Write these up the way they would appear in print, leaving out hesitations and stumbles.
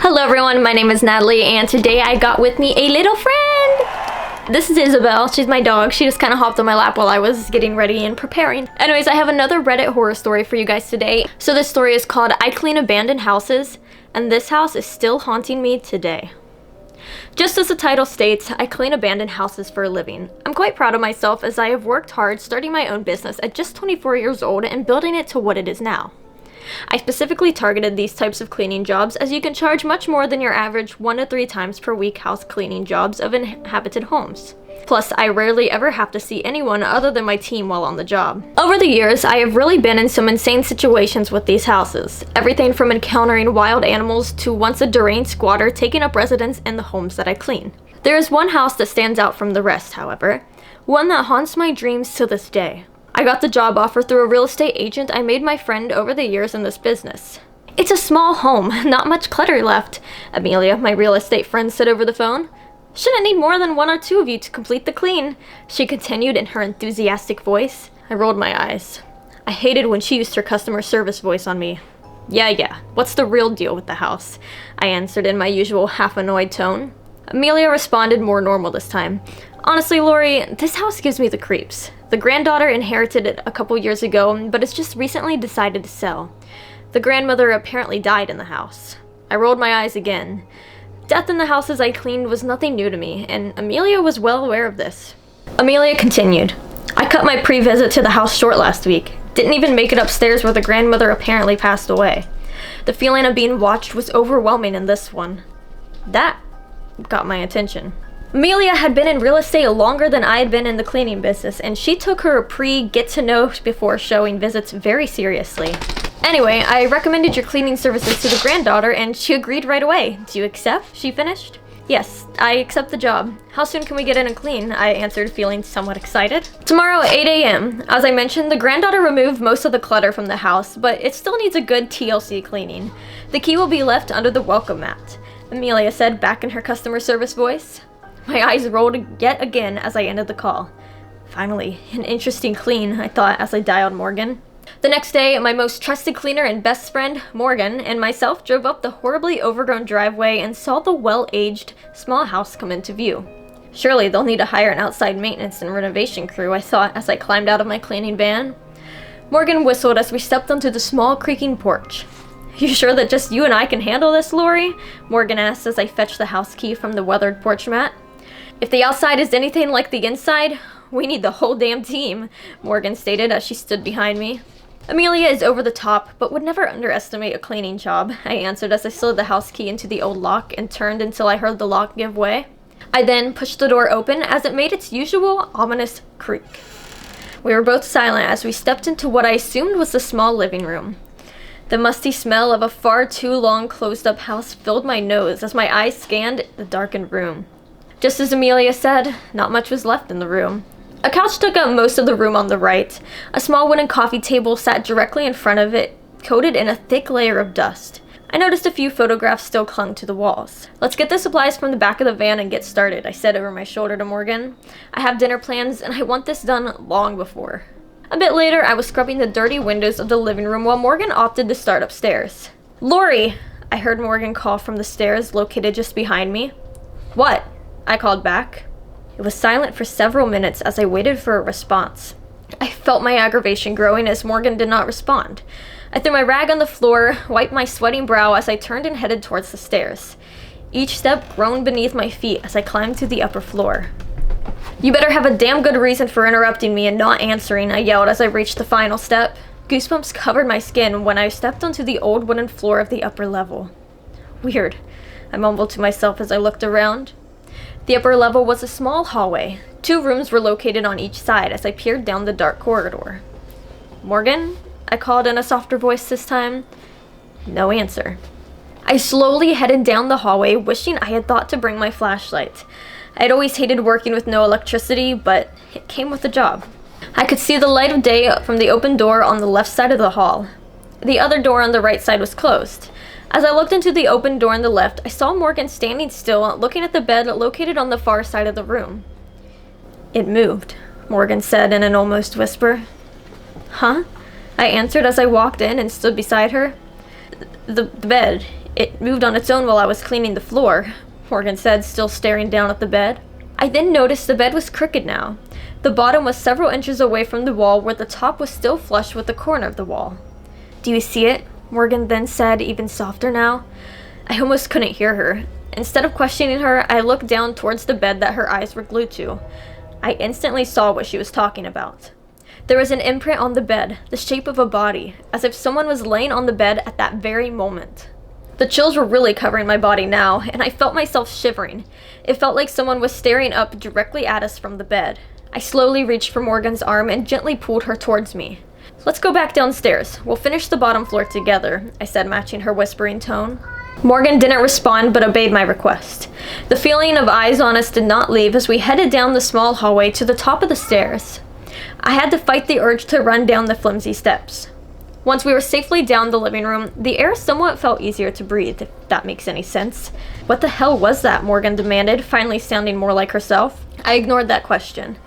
Hello everyone, my name is Natalie and today I got with me a little friend. This is Isabel. She's my dog. She just kind of hopped on my lap while I was getting ready and preparing. Anyways, I have another Reddit horror story for you guys today. So this story is called I Clean Abandoned Houses, and this house is still haunting me today. Just as the title states, I clean abandoned houses for a living. I'm quite proud of myself as I have worked hard starting my own business at just 24 years old and building it to what it is now. I specifically targeted these types of cleaning jobs as you can charge much more than your average 1 to 3 times per week house cleaning jobs of inhabited homes. Plus, I rarely ever have to see anyone other than my team while on the job. Over the years, I have really been in some insane situations with these houses. Everything from encountering wild animals to once a deranged squatter taking up residence in the homes that I clean. There is one house that stands out from the rest, however. One that haunts my dreams to this day. I got the job offer through a real estate agent I made my friend over the years in this business. It's a small home, not much clutter left, Amelia, my real estate friend, said over the phone. Shouldn't need more than 1 or 2 of you to complete the clean, she continued in her enthusiastic voice. I rolled my eyes. I hated when she used her customer service voice on me. Yeah, what's the real deal with the house? I answered in my usual half-annoyed tone. Amelia responded more normal this time. Honestly, Lori, this house gives me the creeps. The granddaughter inherited it a couple years ago, but it's just recently decided to sell. The grandmother apparently died in the house. I rolled my eyes again. Death in the houses I cleaned was nothing new to me, and Amelia was well aware of this. Amelia continued. I cut my pre-visit to the house short last week. Didn't even make it upstairs where the grandmother apparently passed away. The feeling of being watched was overwhelming in this one. That got my attention. Amelia had been in real estate longer than I had been in the cleaning business, and she took her pre-get-to-know before showing visits very seriously. Anyway, I recommended your cleaning services to the granddaughter, and she agreed right away. Do you accept? She finished. Yes, I accept the job. How soon can we get in and clean? I answered, feeling somewhat excited. Tomorrow at 8 a.m. As I mentioned, the granddaughter removed most of the clutter from the house, but it still needs a good TLC cleaning. The key will be left under the welcome mat, Amelia said back in her customer service voice. My eyes rolled yet again as I ended the call. Finally, an interesting clean, I thought as I dialed Morgan. The next day, my most trusted cleaner and best friend, Morgan, and myself drove up the horribly overgrown driveway and saw the well-aged small house come into view. Surely they'll need to hire an outside maintenance and renovation crew, I thought as I climbed out of my cleaning van. Morgan whistled as we stepped onto the small creaking porch. You sure that just you and I can handle this, Lori? Morgan asked as I fetched the house key from the weathered porch mat. If the outside is anything like the inside, we need the whole damn team, Morgan stated as she stood behind me. Amelia is over the top, but would never underestimate a cleaning job, I answered as I slid the house key into the old lock and turned until I heard the lock give way. I then pushed the door open as it made its usual ominous creak. We were both silent as we stepped into what I assumed was the small living room. The musty smell of a far too long closed-up house filled my nose as my eyes scanned the darkened room. Just as Amelia said, not much was left in the room. A couch took up most of the room on the right. A small wooden coffee table sat directly in front of it, coated in a thick layer of dust. I noticed a few photographs still clung to the walls. Let's get the supplies from the back of the van and get started, I said over my shoulder to Morgan. I have dinner plans and I want this done long before. A bit later, I was scrubbing the dirty windows of the living room while Morgan opted to start upstairs. Lori! I heard Morgan call from the stairs located just behind me. What? I called back. It was silent for several minutes as I waited for a response. I felt my aggravation growing as Morgan did not respond. I threw my rag on the floor, wiped my sweating brow as I turned and headed towards the stairs. Each step groaned beneath my feet as I climbed to the upper floor. You better have a damn good reason for interrupting me and not answering, I yelled as I reached the final step. Goosebumps covered my skin when I stepped onto the old wooden floor of the upper level. Weird, I mumbled to myself as I looked around. The upper level was a small hallway. 2 rooms were located on each side as I peered down the dark corridor. Morgan? I called in a softer voice this time. No answer. I slowly headed down the hallway, wishing I had thought to bring my flashlight. I had always hated working with no electricity, but it came with the job. I could see the light of day from the open door on the left side of the hall. The other door on the right side was closed. As I looked into the open door on the left, I saw Morgan standing still, looking at the bed located on the far side of the room. It moved, Morgan said in an almost whisper. Huh? I answered as I walked in and stood beside her. The bed. It moved on its own while I was cleaning the floor, Morgan said, still staring down at the bed. I then noticed the bed was crooked now. The bottom was several inches away from the wall where the top was still flush with the corner of the wall. Do you see it? Morgan then said, even softer now. I almost couldn't hear her. Instead of questioning her, I looked down towards the bed that her eyes were glued to. I instantly saw what she was talking about. There was an imprint on the bed, the shape of a body, as if someone was laying on the bed at that very moment. The chills were really covering my body now, and I felt myself shivering. It felt like someone was staring up directly at us from the bed. I slowly reached for Morgan's arm and gently pulled her towards me. Let's go back downstairs. We'll finish the bottom floor together, I said, matching her whispering tone. Morgan didn't respond but obeyed my request. The feeling of eyes on us did not leave as we headed down the small hallway to the top of the stairs. I had to fight the urge to run down the flimsy steps. Once we were safely down the living room, the air somewhat felt easier to breathe, if that makes any sense. What the hell was that? Morgan demanded, finally sounding more like herself. I ignored that question.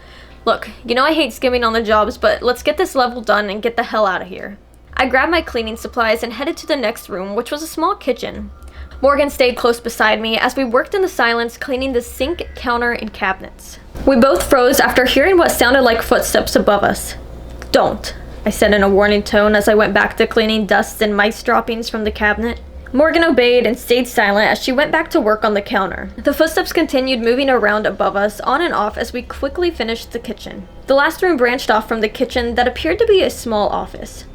Look, you know I hate skimming on the jobs, but let's get this level done and get the hell out of here. I grabbed my cleaning supplies and headed to the next room, which was a small kitchen. Morgan stayed close beside me as we worked in the silence, cleaning the sink, counter, and cabinets. We both froze after hearing what sounded like footsteps above us. Don't, I said in a warning tone as I went back to cleaning dust and mice droppings from the cabinet. Morgan obeyed and stayed silent as she went back to work on the counter. The footsteps continued moving around above us, on and off, as we quickly finished the kitchen. The last room branched off from the kitchen that appeared to be a small office.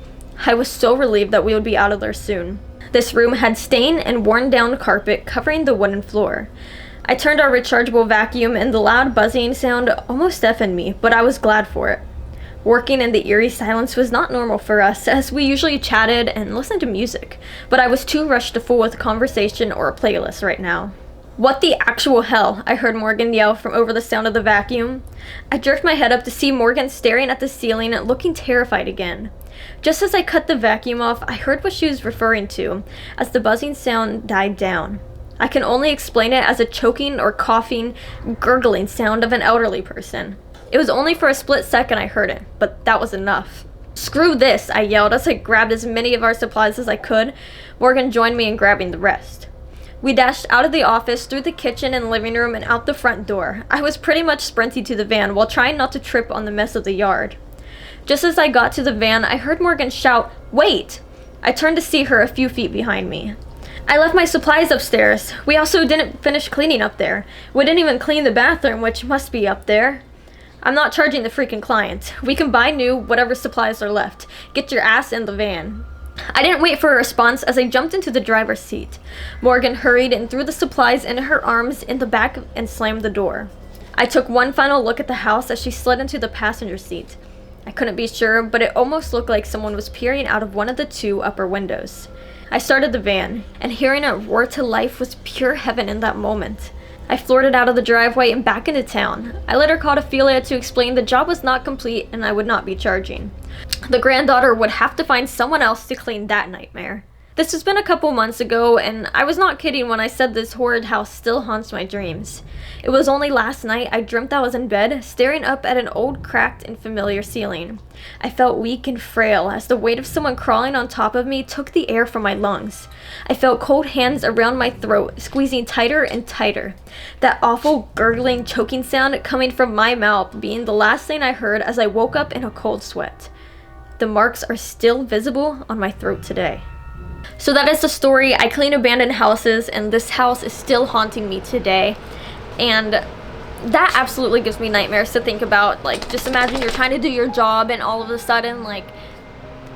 I was so relieved that we would be out of there soon. This room had stained and worn down carpet covering the wooden floor. I turned our rechargeable vacuum and the loud buzzing sound almost deafened me, but I was glad for it. Working in the eerie silence was not normal for us, as we usually chatted and listened to music, but I was too rushed to fool with a conversation or a playlist right now. What the actual hell? I heard Morgan yell from over the sound of the vacuum. I jerked my head up to see Morgan staring at the ceiling, looking terrified again. Just as I cut the vacuum off, I heard what she was referring to, as the buzzing sound died down. I can only explain it as a choking or coughing, gurgling sound of an elderly person. It was only for a split second I heard it, but that was enough. Screw this, I yelled as I grabbed as many of our supplies as I could. Morgan joined me in grabbing the rest. We dashed out of the office, through the kitchen and living room, and out the front door. I was pretty much sprinting to the van while trying not to trip on the mess of the yard. Just as I got to the van, I heard Morgan shout, "Wait!" I turned to see her a few feet behind me. I left my supplies upstairs. We also didn't finish cleaning up there. We didn't even clean the bathroom, which must be up there. I'm not charging the freaking client. We can buy new, whatever supplies are left. Get your ass in the van. I didn't wait for a response as I jumped into the driver's seat. Morgan hurried and threw the supplies into her arms in the back and slammed the door. I took one final look at the house as she slid into the passenger seat. I couldn't be sure, but it almost looked like someone was peering out of one of the two upper windows. I started the van, and hearing it roar to life was pure heaven in that moment. I floored it out of the driveway and back into town. I later called Ophelia to explain the job was not complete and I would not be charging. The granddaughter would have to find someone else to clean that nightmare. This has been a couple months ago, and I was not kidding when I said this horrid house still haunts my dreams. It was only last night I dreamt I was in bed, staring up at an old, cracked, and familiar ceiling. I felt weak and frail as the weight of someone crawling on top of me took the air from my lungs. I felt cold hands around my throat, squeezing tighter and tighter. That awful, gurgling, choking sound coming from my mouth being the last thing I heard as I woke up in a cold sweat. The marks are still visible on my throat today. So that is the story. I clean abandoned houses, and this house is still haunting me today. And that absolutely gives me nightmares to think about. Like, just imagine you're trying to do your job and all of a sudden, like,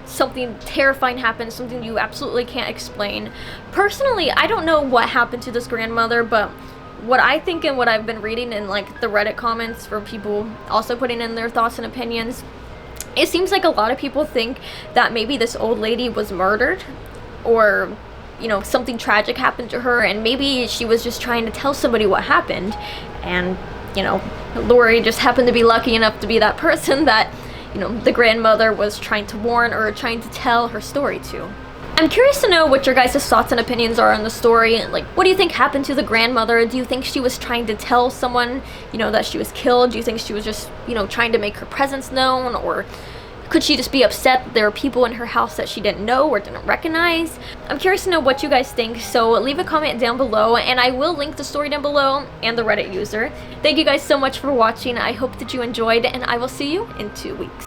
something terrifying happens, something you absolutely can't explain. Personally, I don't know what happened to this grandmother, but what I think and what I've been reading in, like, the Reddit comments for people also putting in their thoughts and opinions, it seems like a lot of people think that maybe this old lady was murdered, or, you know, something tragic happened to her, and maybe she was just trying to tell somebody what happened, and, you know, Lori just happened to be lucky enough to be that person that, you know, the grandmother was trying to warn or trying to tell her story to. I'm curious to know what your guys' thoughts and opinions are on the story. Like, what do you think happened to the grandmother? Do you think she was trying to tell someone, you know, that she was killed? Do you think she was just, you know, trying to make her presence known? Or Could she just be upset that there are people in her house that she didn't know or didn't recognize? I'm curious to know what you guys think, so leave a comment down below, and I will link the story down below and the Reddit user. Thank you guys so much for watching. I hope that you enjoyed, and I will see you in 2 weeks.